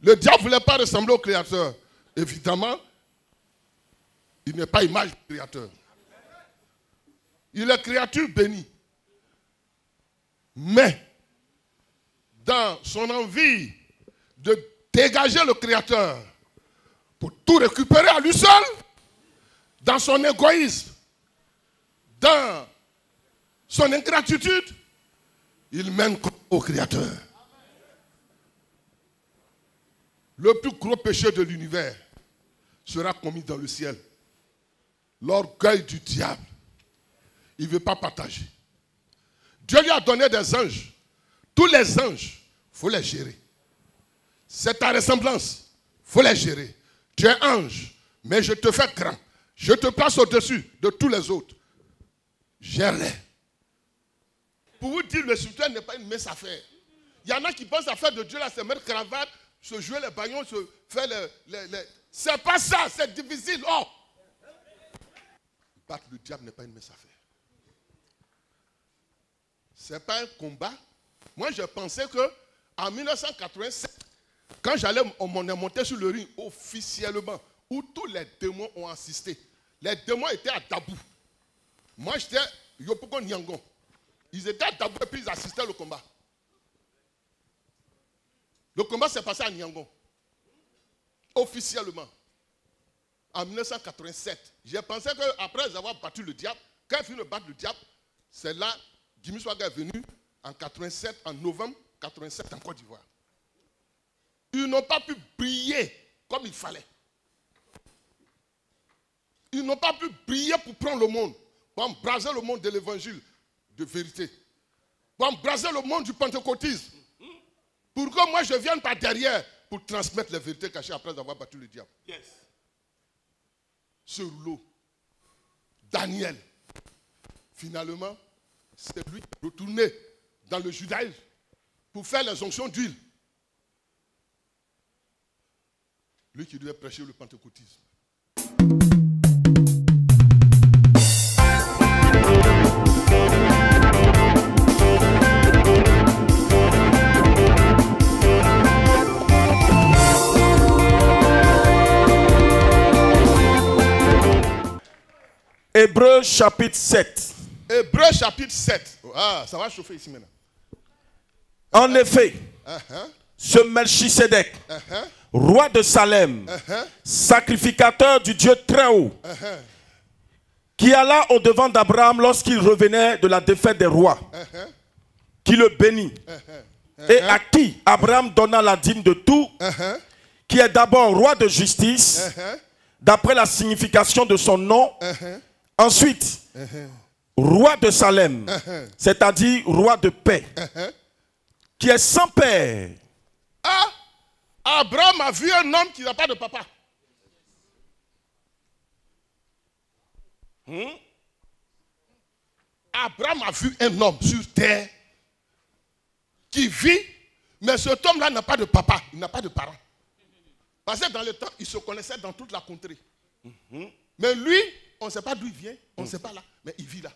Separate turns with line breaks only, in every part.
Le diable ne voulait pas ressembler au Créateur. Évidemment, il n'est pas image du Créateur. Il est créature bénie. Mais, dans son envie de dégager le Créateur pour tout récupérer à lui seul, dans son égoïsme, dans son ingratitude, il mène au Créateur. Le plus gros péché de l'univers sera commis dans le ciel. L'orgueil du diable. Il ne veut pas partager. Dieu lui a donné des anges. Tous les anges, il faut les gérer. C'est ta ressemblance. Il faut les gérer. Tu es ange, mais je te fais grand. Je te place au-dessus de tous les autres. Gère-les. Pour vous dire, le spirituel n'est pas une mince affaire. Il y en a qui pensent à faire de Dieu là, se mettre cravate, se jouer les baillons, se faire les... C'est pas ça, c'est difficile. Oh! Battre le diable n'est pas une mince affaire. Ce n'est pas un combat. Moi, je pensais qu'en 1987, quand on est monté sur le ring officiellement, où tous les démons ont assisté, les démons étaient à Dabou. Moi, j'étais Yopoko Nyangon. Ils étaient à Dabou et puis ils assistaient au combat. Le combat s'est passé à Nyangon. Officiellement. En 1987. J'ai pensé qu'après avoir battu le diable, quand il finit de battre le diable, c'est là, Jimmy Swaggart est venu en 87, en novembre 87 en Côte d'Ivoire. Ils n'ont pas pu briller comme il fallait. Ils n'ont pas pu briller pour prendre le monde, pour embraser le monde de l'évangile de vérité, pour embraser le monde du pentecôtisme, pour que moi je vienne par derrière pour transmettre les vérités cachées après avoir battu le diable. Yes. Ce rouleau, Daniel, finalement, c'est lui qui est retourné dans le judaïsme pour faire les onctions d'huile. Lui qui devait prêcher le pentecôtisme.
Hébreux chapitre 7.
Hébreux chapitre 7. Ah, ça va chauffer ici maintenant.
En effet, ce Melchisédek, roi de Salem, sacrificateur du Dieu très haut, qui alla au-devant d'Abraham lorsqu'il revenait de la défaite des rois, qui le bénit, et à qui Abraham donna la dîme de tout, qui est d'abord roi de justice, d'après la signification de son nom, ensuite, roi de Salem, c'est-à-dire roi de paix, qui est sans père.
Ah, Abraham a vu un homme qui n'a pas de papa. Abraham a vu un homme sur terre qui vit, mais cet homme-là n'a pas de papa, il n'a pas de parents. Parce que dans le temps, il se connaissait dans toute la contrée. Mais lui, on ne sait pas d'où il vient, on ne sait pas là, mais il vit là.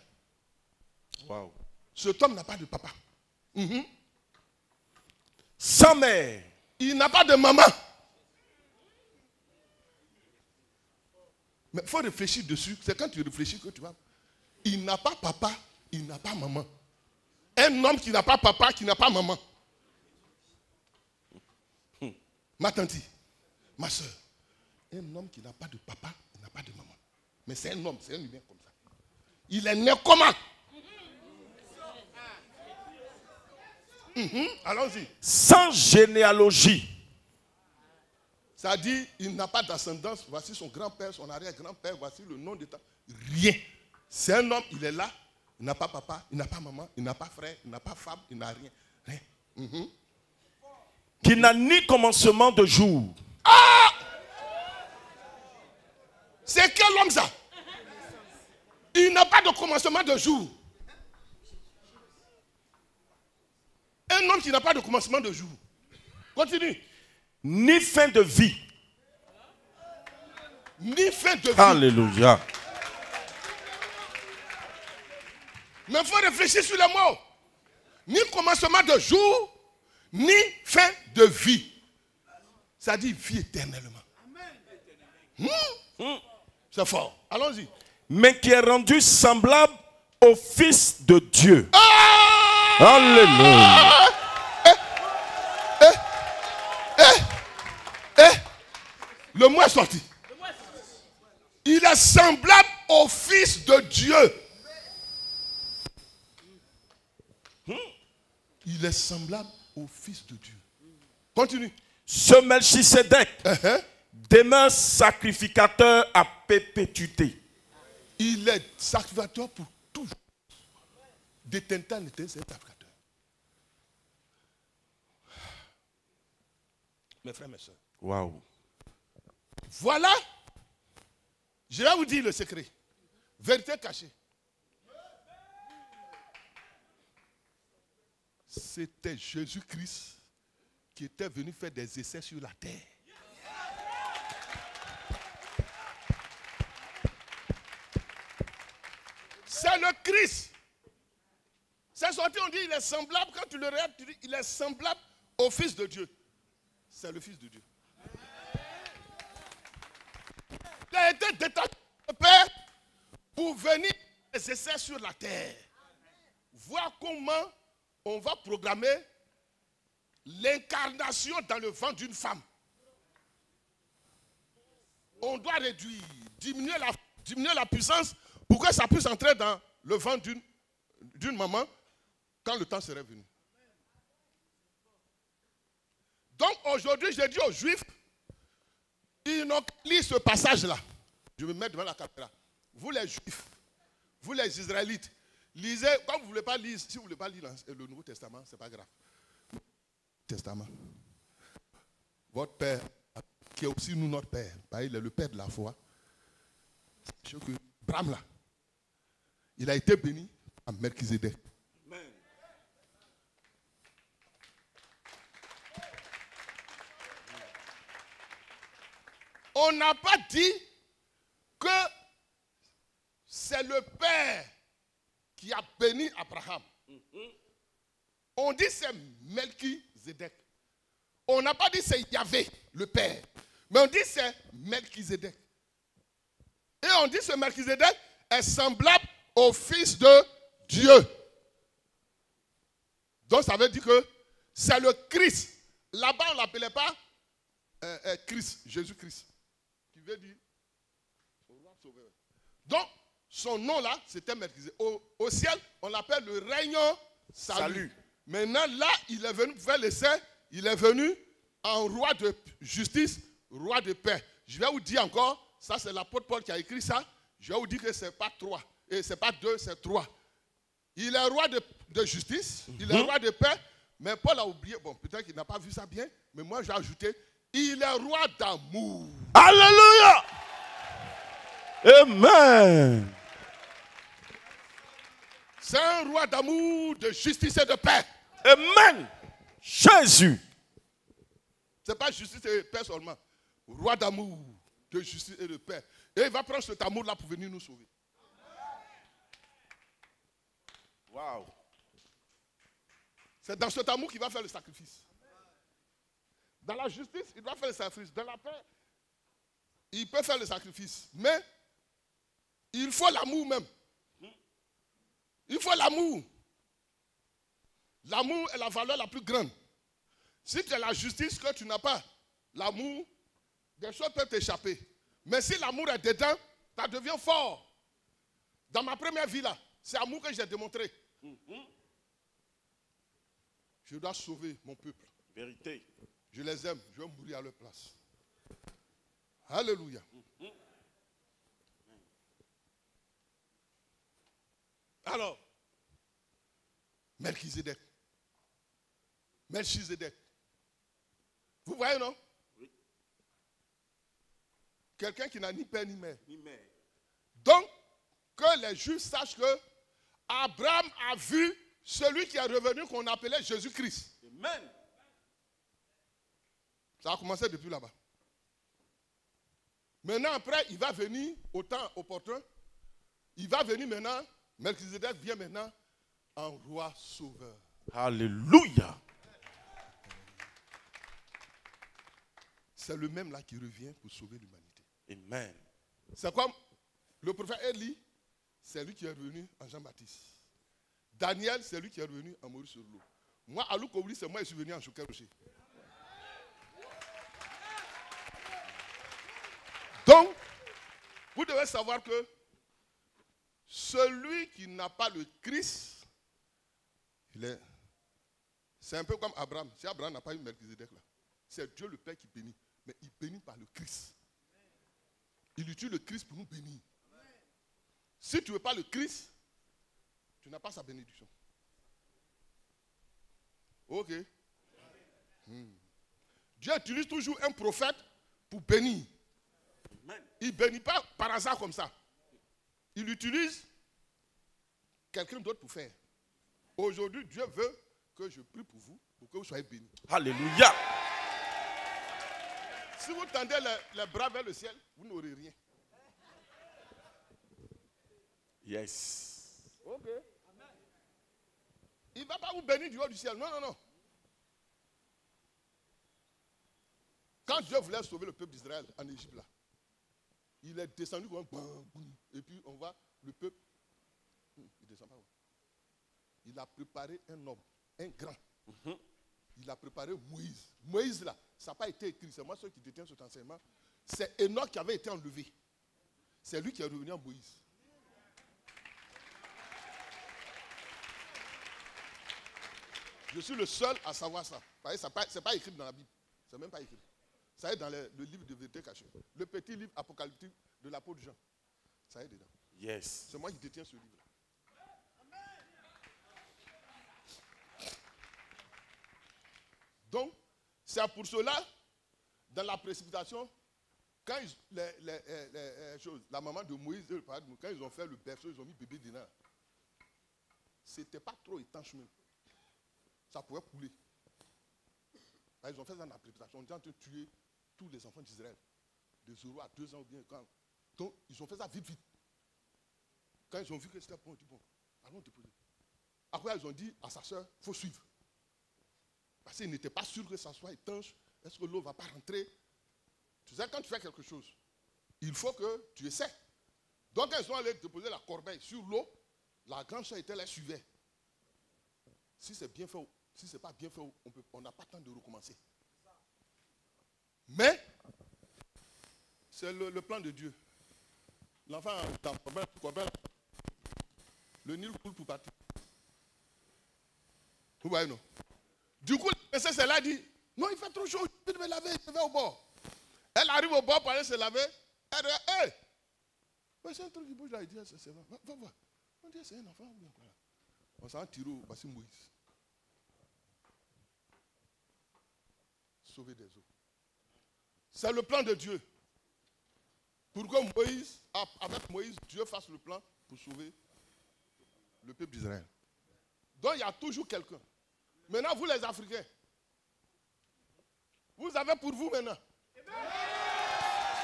Wow.
Cet homme n'a pas de papa.
Sans mère.
Il n'a pas de maman. Mais il faut réfléchir dessus. C'est quand tu réfléchis que tu vois. Il n'a pas papa, il n'a pas maman. Un homme qui n'a pas papa, qui n'a pas maman. Ma tante, ma soeur. Un homme qui n'a pas de papa, il n'a pas de maman. Mais c'est un homme, c'est un humain comme ça. Il est né comment? Allons-y.
Sans généalogie.
Ça dit, il n'a pas d'ascendance. Voici son grand-père, son arrière-grand-père, voici le nom d'état. Rien. C'est un homme, il est là. Il n'a pas papa, il n'a pas maman, il n'a pas frère, il n'a pas femme, il n'a rien. Rien.
Qui n'a ni commencement de jour.
Ah! C'est quel homme ça? Il n'a pas de commencement de jour. Un homme qui n'a pas de commencement de jour. Continue.
Ni fin de vie.
Ni fin de vie.
Alléluia.
Mais il faut réfléchir sur les mots. Ni commencement de jour, ni fin de vie. Ça dit vie éternellement. C'est fort. Allons-y.
Mais qui est rendu semblable au Fils de Dieu.
Ah!
Alléluia.
Le mot est sorti. Il est semblable au Fils de Dieu. Il est semblable au Fils de Dieu. Continue.
Ce Melchisédek demeure sacrificateur à perpétuité.
Il est sacrificateur pour toujours. Détenteur n'était pas sacrificateur. Mes frères, mes soeurs.
Waouh.
Voilà. Je vais vous dire le secret. Vérité cachée. C'était Jésus-Christ qui était venu faire des essais sur la terre. C'est le Christ. C'est sorti, on dit il est semblable. Quand tu le regardes, tu dis il est semblable au Fils de Dieu. C'est le Fils de Dieu. Il a été détaché du Père pour venir faire des essais sur la terre. Voir comment on va programmer l'incarnation dans le ventre d'une femme. On doit réduire, diminuer la puissance pour que ça puisse entrer dans le ventre d'une maman quand le temps serait venu. Donc aujourd'hui, j'ai dit aux Juifs, ils n'ont qu'à lire ce passage-là. Je me mets devant la caméra. Vous les Juifs, vous les Israélites, lisez, quand vous ne voulez pas lire, si vous ne voulez pas lire le Nouveau Testament, ce n'est pas grave. Testament. Votre Père, qui est aussi nous notre Père, il est le Père de la foi. Sachez que Abraham là, il a été béni à Melchizedek. Amen. On n'a pas dit que c'est le Père qui a béni Abraham. On dit c'est Melchizedek. On n'a pas dit c'est Yahvé, le Père. Mais on dit c'est Melchizedek. Et on dit ce Melchizedek est semblable au Fils de Dieu. Donc ça veut dire que c'est le Christ. Là-bas on ne l'appelait pas Christ, Jésus-Christ. Qui veut dire roi sauveur. Donc son nom là, c'était Melchizedek. Au ciel, on l'appelle le régnant salut. Maintenant là, il est venu faire l'essai. Il est venu en roi de justice, roi de paix. Je vais vous dire encore, ça c'est l'apôtre Paul qui a écrit ça. Je vais vous dire que ce n'est pas 3. Et ce n'est pas 2, c'est 3. Il est roi de justice, il est roi de paix. Mais Paul a oublié, bon peut-être qu'il n'a pas vu ça bien, mais moi j'ai ajouté, il est roi d'amour.
Alléluia. Amen.
C'est un roi d'amour, de justice et de paix.
Amen. Jésus.
Ce n'est pas justice et paix seulement. Roi d'amour, de justice et de paix. Et il va prendre cet amour-là pour venir nous sauver.
Wow.
C'est dans cet amour qu'il va faire le sacrifice. Dans la justice, il doit faire le sacrifice. Dans la paix, il peut faire le sacrifice. Mais il faut l'amour même. Il faut l'amour. L'amour est la valeur la plus grande. Si tu as la justice que tu n'as pas, l'amour, des choses peuvent t'échapper. Mais si l'amour est dedans, ça devient fort. Dans ma première vie là, c'est l'amour que j'ai démontré. Je dois sauver mon peuple.
Vérité.
Je les aime, je vais mourir à leur place. Alléluia. Alors, Melchizedek. Melchizedek. Vous voyez, non? Oui. Quelqu'un qui n'a ni père ni mère. Donc, que les Juifs sachent que Abraham a vu celui qui est revenu qu'on appelait Jésus-Christ.
Amen.
Ça a commencé depuis là-bas. Maintenant, après, il va venir au temps opportun. Il va venir maintenant, Melchizedek vient maintenant en roi sauveur.
Alléluia.
c'est le même là qui revient pour sauver l'humanité.
Amen.
C'est comme le prophète Élie, c'est lui qui est revenu en Jean-Baptiste. Daniel, c'est lui qui est revenu en Maurice sur l'eau. Moi, Alou Kouli, c'est moi qui suis venu en Choquet Rocher. Donc, vous devez savoir que celui qui n'a pas le Christ, c'est un peu comme Abraham. Si Abraham n'a pas eu Melchizedek là, c'est Dieu le Père qui bénit. Mais il bénit par le Christ. Il utilise le Christ pour nous bénir. Si tu ne veux pas le Christ, tu n'as pas sa bénédiction. Ok. Dieu utilise toujours un prophète pour bénir. Il ne bénit pas par hasard comme ça. Il utilise quelqu'un d'autre pour faire. Aujourd'hui, Dieu veut que je prie pour vous, pour que vous soyez bénis.
Alléluia.
Si vous tendez les bras vers le ciel, vous n'aurez rien.
Yes.
Ok. Il ne va pas vous bénir du haut du ciel. Non, non, non. Quand Dieu voulait sauver le peuple d'Israël en Égypte, là, il est descendu comme et puis on voit le peuple. Il descend pas. Il a préparé un homme, un grand. Il a préparé Moïse. Moïse, là, ça n'a pas été écrit. C'est moi ceux qui détiennent cet enseignement. C'est Enoch qui avait été enlevé. C'est lui qui est revenu en Moïse. Je suis le seul à savoir ça. Ce n'est pas écrit dans la Bible. Ce n'est même pas écrit. Ça est dans le livre de vérité cachée. Le petit livre apocalyptique de l'apôtre Jean. Ça est dedans.
Yes.
C'est moi qui détiens ce livre-là. Donc, c'est pour cela, dans la précipitation, quand la maman de Moïse et le père de Moïse, quand ils ont fait le berceau, ils ont mis bébé dedans. C'était pas trop étanche même. Ça pouvait couler. Ils ont fait ça dans la précipitation. On était en train de tuer tous les enfants d'Israël. De 0 à 2 ans ou bien quand. Donc, ils ont fait ça vite, vite. Quand ils ont vu que c'était bon, ils ont dit bon, allons déposer. Après, ils ont dit à sa soeur, il faut suivre. Parce qu'ils n'étaient pas sûrs que ça soit étanche. Est-ce que l'eau ne va pas rentrer? Tu sais, quand tu fais quelque chose, il faut que tu essaies. Donc, quand ils sont allés déposer la corbeille sur l'eau, la grande soeur était là, suivait. Si c'est bien fait, si ce n'est pas bien fait, on n'a pas le temps de recommencer. Mais, c'est le plan de Dieu. L'enfant dans la corbeille, le Nil coule pour partir. Vous voyez, non? Du coup, la princesse, elle a dit, non, il fait trop chaud, je vais me laver, je vais au bord. Elle arrive au bord pour aller se laver. Elle dit, hé, hey! C'est un truc qui bouge là, il dit, c'est vrai, va voir. On dit, c'est un enfant. On s'en tire au bassin Moïse. Sauver des eaux. C'est le plan de Dieu. Pour que Moïse, avec Moïse, Dieu fasse le plan pour sauver le peuple d'Israël. Donc il y a toujours quelqu'un. Maintenant, vous les Africains, vous avez pour vous maintenant.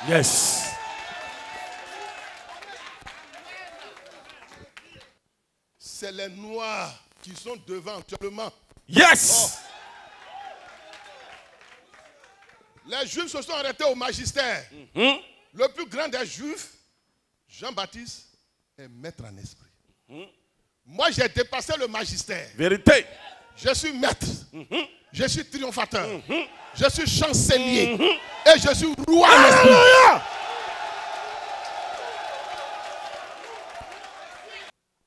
Yes.
C'est les Noirs qui sont devant actuellement.
Yes.
Oh. Les Juifs se sont arrêtés au magistère. Le plus grand des Juifs, Jean-Baptiste, est maître en esprit. Moi, j'ai dépassé le magistère.
Vérité.
Je suis maître. Je suis triomphateur. Je suis chancelier. Et je suis roi en esprit.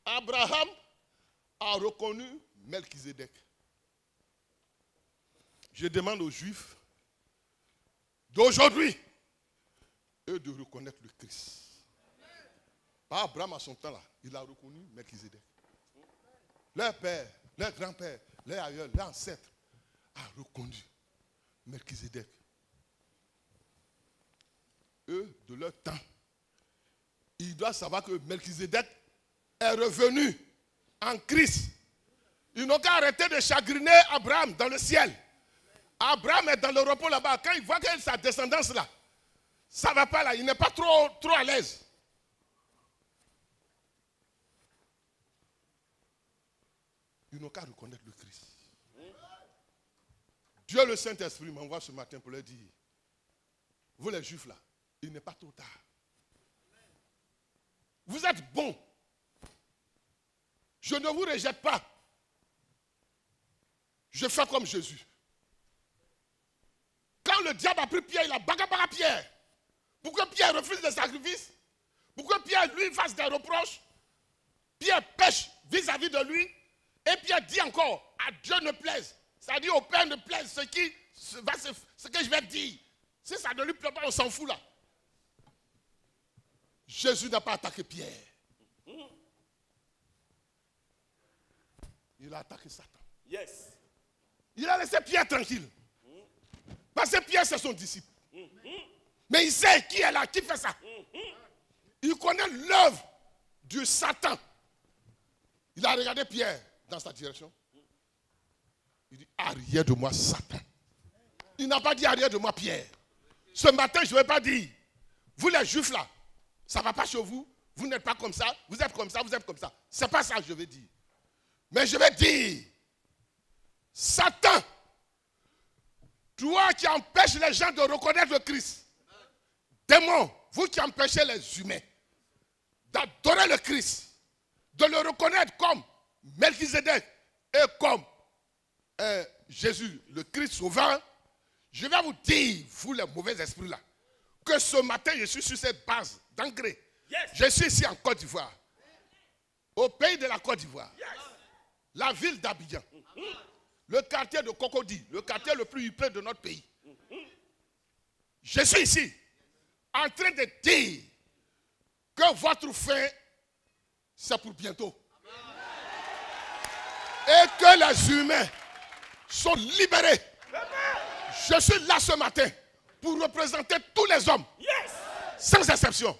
Abraham a reconnu Melchizedek. Je demande aux Juifs d'aujourd'hui eux de reconnaître le Christ. Pas Abraham à son temps là, il a reconnu Melchizedek. Leur père, leur grand-père, leur aïeul, leur ancêtre a reconnu Melchizedek. Eux, de leur temps, ils doivent savoir que Melchizedek est revenu en Christ. Ils n'ont qu'à arrêter de chagriner Abraham dans le ciel. Abraham est dans le repos là-bas. Quand il voit que sa descendance là, ça ne va pas là, il n'est pas trop à l'aise. Ils n'ont qu'à reconnaître le Christ. Dieu le Saint-Esprit m'envoie ce matin pour leur dire, vous les juifs là, il n'est pas trop tard. Vous êtes bons. Je ne vous rejette pas. Je fais comme Jésus. Quand le diable a pris Pierre, il a bagabaga Pierre. Pour que Pierre refuse le sacrifice. Pour que Pierre lui fasse des reproches. Pierre pêche vis-à-vis de lui. Et Pierre dit encore, à Dieu ne plaise. C'est-à-dire au Père ne plaise ce que je vais dire. Si ça ne lui plaît pas, on s'en fout là. Jésus n'a pas attaqué Pierre. Il a attaqué Satan.
Yes.
Il a laissé Pierre tranquille. Parce que Pierre, c'est son disciple. Mais il sait qui est là, qui fait ça. Il connaît l'œuvre du Satan. Il a regardé Pierre dans sa direction. Il dit, arrière de moi, Satan. Il n'a pas dit arrière de moi, Pierre. Ce matin, je ne vais pas dire, vous les juifs là, ça ne va pas chez vous, vous n'êtes pas comme ça, vous êtes comme ça, vous êtes comme ça. Ce n'est pas ça que je vais dire. Mais je vais dire, Satan, toi qui empêches les gens de reconnaître le Christ, démon, vous qui empêchez les humains d'adorer le Christ, de le reconnaître comme Melchizedek et comme Jésus, le Christ sauveur, je vais vous dire, vous les mauvais esprits là, que ce matin je suis sur cette base d'engrais. Yes. Je suis ici en Côte d'Ivoire, au pays de la Côte d'Ivoire, yes. La ville d'Abidjan, le quartier de Cocody, le quartier le plus huppé de notre pays. Je suis ici en train de dire que votre fin, c'est pour bientôt. Et que les humains sont libérés. Je suis là ce matin pour représenter tous les hommes, yes. Sans exception,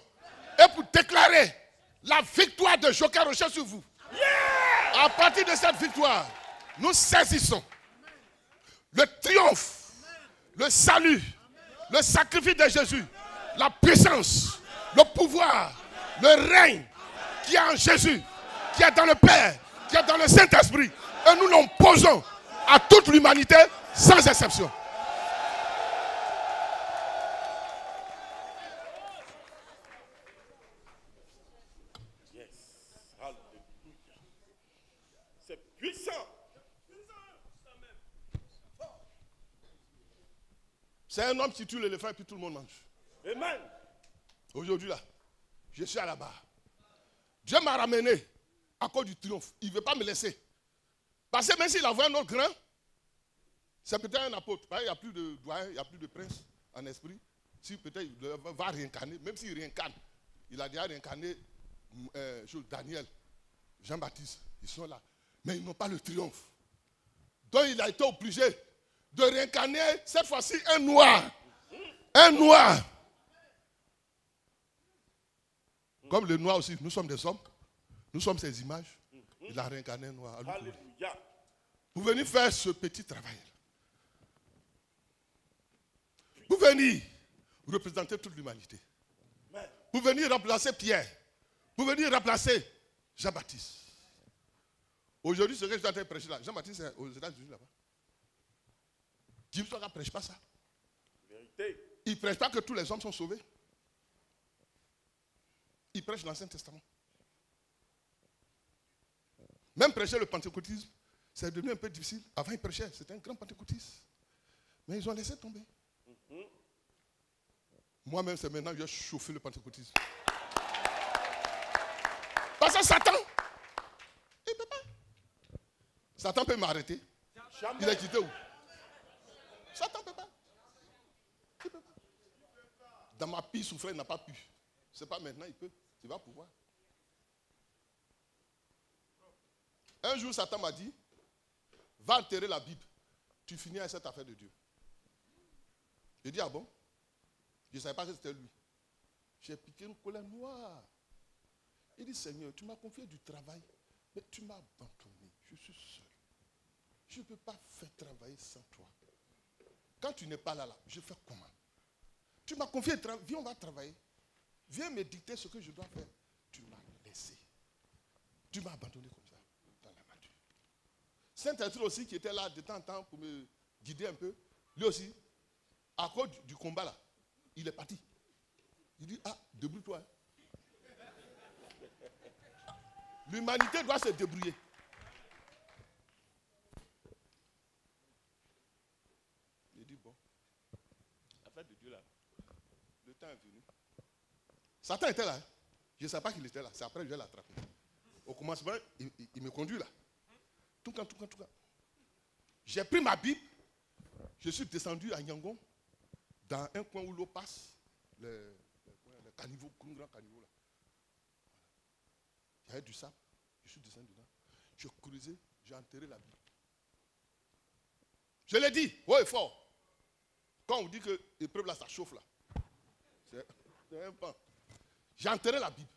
et pour déclarer la victoire de Joker Rocher sur vous. Yeah. À partir de cette victoire, nous saisissons le triomphe, le salut, le sacrifice de Jésus, la puissance, le pouvoir, le règne qui est en Jésus, qui est dans le Père, qui est dans le Saint-Esprit. Et nous l'imposons à toute l'humanité sans exception.
C'est puissant.
C'est un homme qui tue l'éléphant et puis tout le monde mange.
Amen.
Aujourd'hui là, je suis à la barre. Dieu m'a ramené à cause du triomphe. Il ne veut pas me laisser. Parce que même s'il envoie un autre grand, c'est peut-être un apôtre. Il n'y a plus de doyen, il n'y a plus de prince en esprit. Si peut-être il va réincarner, même s'il réincarne, il a déjà réincarné Daniel, Jean-Baptiste, ils sont là. Mais ils n'ont pas le triomphe. Donc il a été obligé de réincarner cette fois-ci un noir. Un noir. Comme le noir aussi, nous sommes des hommes. Nous sommes ses images. Il a réincarné un noir. Alléluia. Pour venir faire ce petit travail. Pour venir représenter toute l'humanité. Pour venir remplacer Pierre. Pour venir remplacer Jean-Baptiste. Aujourd'hui, ce que je suis en train de prêcher là, Jean-Baptiste est aux États-Unis là-bas. Jim Swaggart ne prêche pas ça. Vérité. Il ne prêche pas que tous les hommes sont sauvés. Il prêche l'Ancien Testament. Même prêcher le pentecôtisme, c'est devenu un peu difficile. Avant, il prêchait, c'était un grand pentecôtiste. Mais ils ont laissé tomber. Moi-même, c'est maintenant que j'ai chauffé le pentecôtisme. Parce que Satan, il ne peut pas. Satan peut m'arrêter. Il est quitté où? Satan ne peut pas. Il ne peut pas. Dans ma pire souffrance, il n'a pas pu. Ce n'est pas maintenant, il peut. Il va pouvoir. Un jour, Satan m'a dit, va enterrer la Bible. Tu finis avec cette affaire de Dieu. J'ai dit, ah bon? Je ne savais pas que c'était lui. J'ai piqué une colère noire. Il dit, Seigneur, tu m'as confié du travail, mais tu m'as abandonné. Je suis seul. Je ne peux pas faire travailler sans toi. Quand tu n'es pas là, je fais comment? Tu m'as confié le travail, viens, on va travailler. Viens me dicter ce que je dois faire. Tu m'as laissé. Tu m'as abandonné comme ça, dans la nature. Saint-Esprit aussi, qui était là de temps en temps pour me guider un peu, lui aussi, à cause du combat là, il est parti. Il dit, ah, débrouille-toi. L'humanité doit se débrouiller. Il dit, bon, l'affaire de Dieu là, le temps est venu. Satan était là. Hein. Je ne savais pas qu'il était là. C'est après que je vais l'attraper. Au commencement, il me conduit là. Tout cas. J'ai pris ma Bible. Je suis descendu à Yangon, dans un coin où l'eau passe, le caniveau, un grand caniveau là. Il y avait du sable. Je suis descendu dedans. Je creusais, j'ai enterré la Bible. Je l'ai dit, ouais, fort. Quand on dit que l'épreuve là, ça chauffe là. C'est un pan. J'ai enterré la Bible.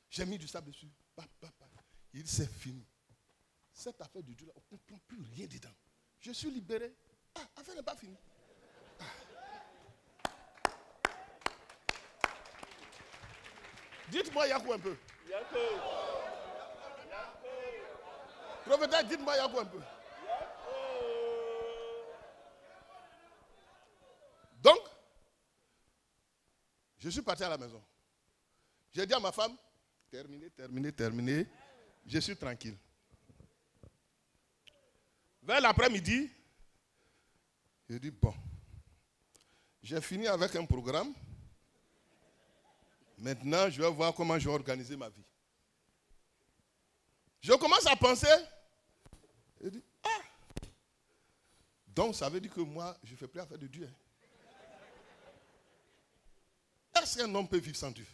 J'ai mis du sable dessus. Il dit, c'est fini. Cette affaire de Dieu là, on ne comprend plus rien dedans. Je suis libéré. Ah, l'affaire n'est pas finie. Ah. Dites-moi Yakou un peu. Prophète, dites-moi Yakou un peu. Donc, je suis parti à la maison. J'ai dit à ma femme, terminé. Je suis tranquille. Vers l'après-midi, je dis, bon, j'ai fini avec un programme. Maintenant, je vais voir comment je vais organiser ma vie. Je commence à penser. Je dis, ah, donc ça veut dire que moi, je ne fais plus affaire de Dieu. Est-ce qu'un homme peut vivre sans Dieu?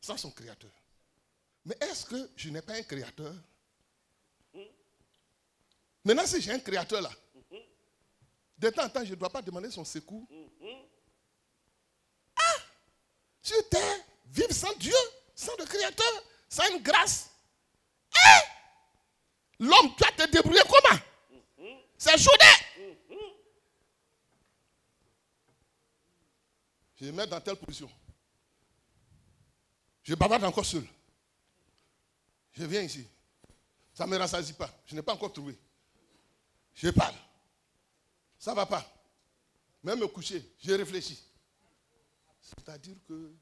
Sans son créateur? Mais est-ce que je n'ai pas un créateur? Maintenant, si j'ai un créateur là, de temps en temps, je ne dois pas demander son secours. Ah! Sur terre, vivre sans Dieu, sans le créateur, sans une grâce. Ah! L'homme doit te débrouiller comment? C'est journée. Je me mets dans telle position. Je bavarde encore seul. Je viens ici. Ça ne me rassasie pas. Je n'ai pas encore trouvé. Je parle. Ça ne va pas. Même me coucher, je réfléchis. C'est-à-dire que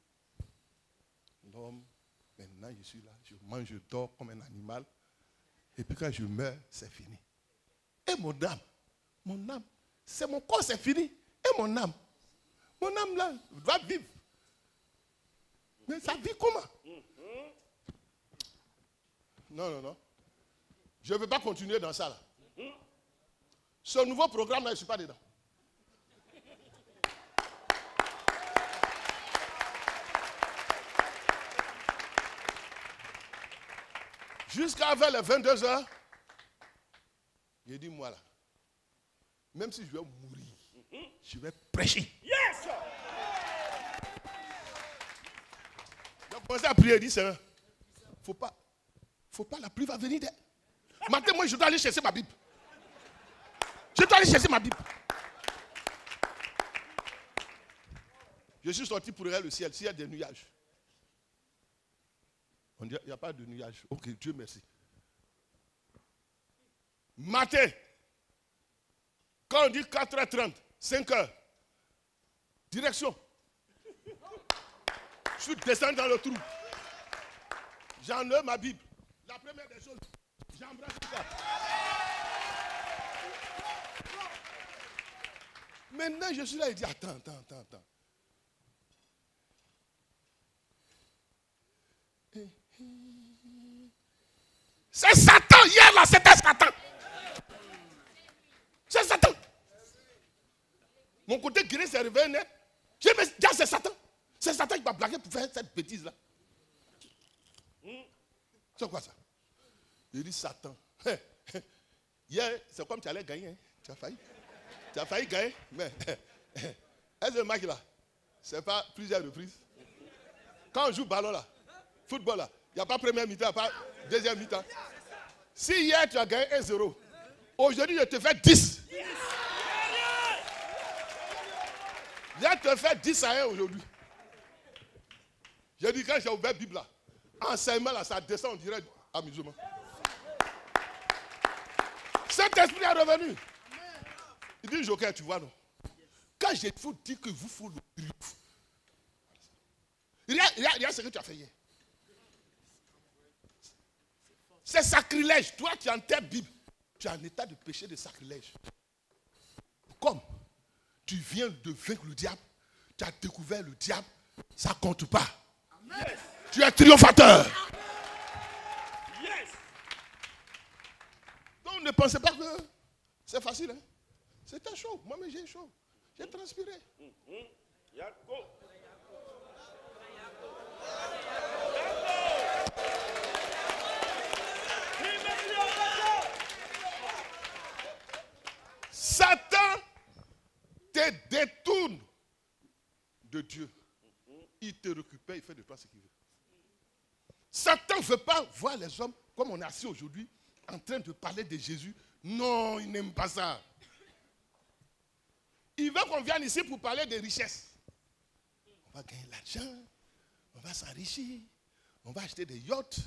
l'homme, maintenant je suis là, je mange, je dors comme un animal. Et puis quand je meurs, c'est fini. Et mon âme, c'est mon corps, c'est fini. Et mon âme là, doit vivre. Mais ça vit comment? Non. Je ne veux pas continuer dans ça là. Ce nouveau programme là, je ne suis pas dedans. Jusqu'à vers les 22h, j'ai dit, moi là, même si je vais mourir, je vais prêcher. Yes! J'ai commencé à prier, j'ai dit, Seigneur, faut pas, la pluie va venir. Maintenant, moi, je dois aller chercher ma Bible. Je suis sorti pour regarder le ciel, s'il y a des nuages. On dit, il n'y a pas de nuages. Ok, Dieu merci. Matin, quand on dit 4h30, 5h, direction. Je suis descendu dans le trou. J'enlève ma Bible. La première des choses, j'embrasse ça. Maintenant, je suis là et dis, attends. C'est Satan, hier là, c'était Satan. C'est Satan. Mon côté guéri s'est réveillé net. Je me dis, c'est Satan. C'est Satan qui m'a blagué pour faire cette bêtise là. C'est quoi ça? Il dit Satan. Hier, c'est comme tu allais gagner. Hein. Tu as failli gagner. Mais est-ce que le match là, c'est pas plusieurs reprises? Quand on joue ballon là, football là, il n'y a pas première mi-temps, pas deuxième mi-temps. Si hier tu as gagné 1-0, aujourd'hui je te fais 10. Je te fais 10-1 aujourd'hui. J'ai dit quand j'ai ouvert la Bible là, enseignement là, ça descend, on dirait amusement. Cet esprit est revenu. Il dit, Joker, tu vois non? Quand je vous dis que vous faut le triomphe, regarde ce que tu as fait hier. C'est sacrilège. Toi, tu es en ta Bible. Tu es en état de péché, de sacrilège. Comme tu viens de vaincre le diable, tu as découvert le diable, ça ne compte pas. Yes. Tu es triomphateur. Yes. Donc ne pensez pas que c'est facile. Hein? C'était chaud. Moi-même j'ai chaud. J'ai transpiré. Satan te détourne de Dieu. Il te récupère, il fait de toi ce qu'il veut. Satan ne veut pas voir les hommes comme on est assis aujourd'hui en train de parler de Jésus. Non, il n'aime pas ça. Il veut qu'on vienne ici pour parler de richesse. On va gagner l'argent, on va s'enrichir, on va acheter des yachts,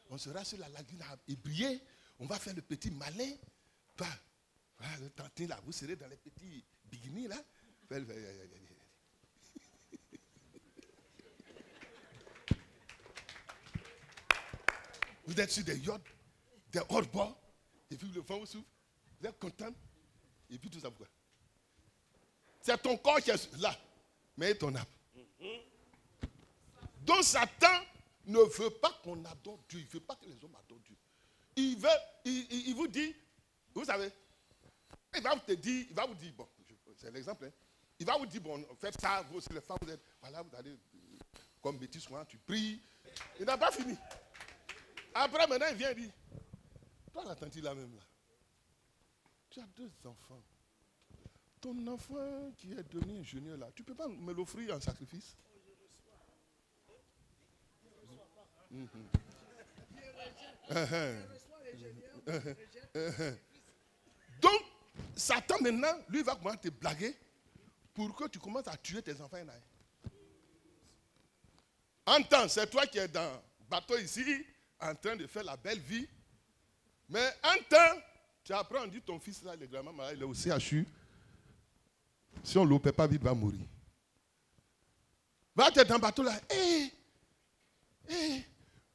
on sera sur la lagune à briller, on va faire le petit malin. Toi, voilà, le tantin là, vous serez dans les petits bikinis là. Vous êtes sur des yachts, des hors-bords, et puis le vent vous souffle, vous êtes content, et puis tout ça pourquoi? C'est ton corps qui est là, mais ton âme. Donc Satan ne veut pas qu'on adore Dieu, il ne veut pas que les hommes adorent Dieu. Il vous dit, vous savez, il va vous dire, bon, c'est l'exemple, hein, il va vous dire, bon, faites ça, vous aussi les femmes, vous êtes, voilà, vous allez, comme bêtise souvent, tu pries. Il n'a pas fini. Après, maintenant, il vient et dit, toi, la tante là même là, tu as 2 enfants. Ton enfant qui est devenu ingénieur là, tu ne peux pas me l'offrir en sacrifice? Donc, Satan maintenant, lui va commencer à te blaguer pour que tu commences à tuer tes enfants. Entends, c'est toi qui es dans le bateau ici, en train de faire la belle vie. Mais entends, tu apprends, on dit ton fils là, le grand-maman, il est au CHU. Si on ne l'opère pas, il va mourir. Va, tu es dans le bateau là.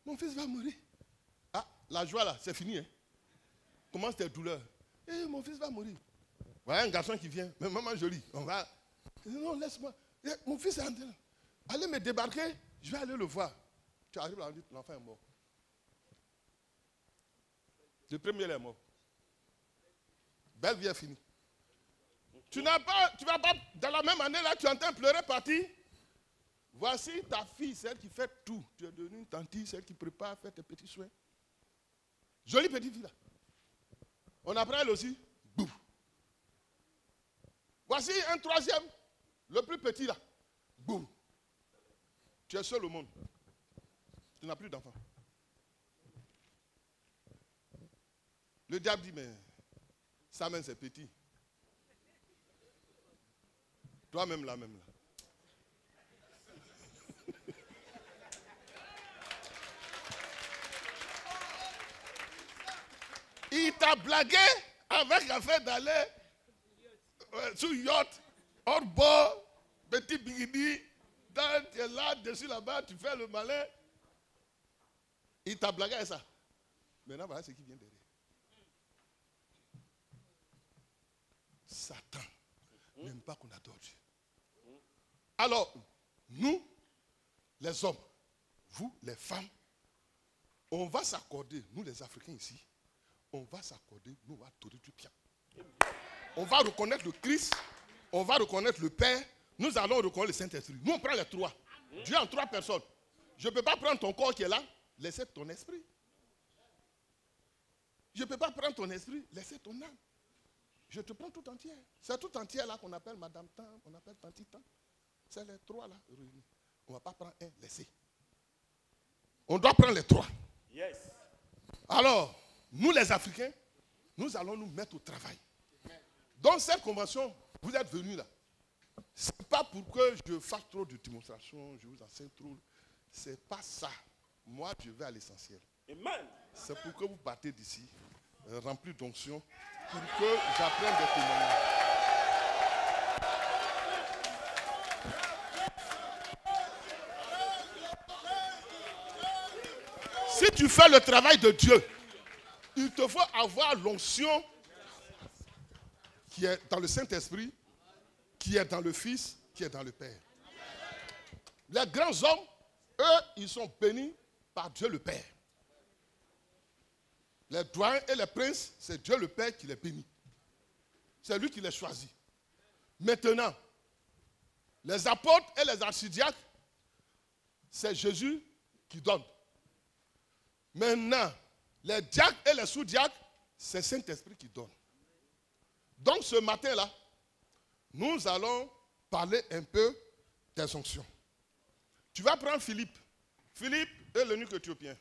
Mon fils va mourir. Ah, la joie là, c'est fini. Hein? Commence tes douleurs. Mon fils va mourir. Voilà un garçon qui vient. Mais maman jolie, on va. Non, laisse-moi. Mon fils est en train. Allez me débarquer, je vais aller le voir. Tu arrives là, on dit l'enfant est mort. Le premier est mort. Belle vie est finie. Tu vas pas, dans la même année là, tu entends pleurer partir. Voici ta fille, celle qui fait tout. Tu es devenue une tante, celle qui prépare, fait tes petits soins. Jolie petite fille là. On apprend elle aussi. Bouf. Voici un troisième, le plus petit là. Boum. Tu es seul au monde. Tu n'as plus d'enfant. Le diable dit, mais ça même c'est petit. Toi-même là, même là. Il t'a blagué avec l'affaire d'aller sous yacht, hors bord, petit bikini, tu es là, dessus là-bas, tu fais le malin. Il t'a blagué avec ça. Maintenant, voilà ce qui vient derrière. Satan n'aime pas qu'on adore Dieu. Alors, nous, les hommes, vous, les femmes, on va s'accorder, nous les Africains ici, on va s'accorder, nous on va adorer Dieu bien. On va reconnaître le Christ, on va reconnaître le Père, nous allons reconnaître le Saint-Esprit. Nous on prend les 3. Dieu en 3 personnes. Je ne peux pas prendre ton corps qui est là, laisser ton esprit. Je ne peux pas prendre ton esprit, laisser ton âme. Je te prends tout entier. C'est tout entier là qu'on appelle Madame Tant, on appelle Tanti Tant. C'est les 3 là réunis. On ne va pas prendre un, laisser. On doit prendre les 3. Yes. Alors, nous les Africains, nous allons nous mettre au travail. Dans cette convention, vous êtes venus là. Ce n'est pas pour que je fasse trop de démonstrations, je vous enseigne trop. Ce n'est pas ça. Moi, je vais à l'essentiel. C'est pour que vous partez d'ici, remplis d'onction, pour que j'apprenne des témoignages. Si tu fais le travail de Dieu, il te faut avoir l'onction qui est dans le Saint-Esprit, qui est dans le Fils, qui est dans le Père. Les grands hommes, eux, ils sont bénis par Dieu le Père. Les doyens et les princes, c'est Dieu le Père qui les bénit. C'est lui qui les choisit. Maintenant, les apôtres et les archidiacres, c'est Jésus qui donne. Maintenant, les diacres et les sous-diacres, c'est Saint-Esprit qui donne. Donc ce matin-là, nous allons parler un peu des onctions. Tu vas prendre Philippe. Philippe est l'eunuque éthiopien.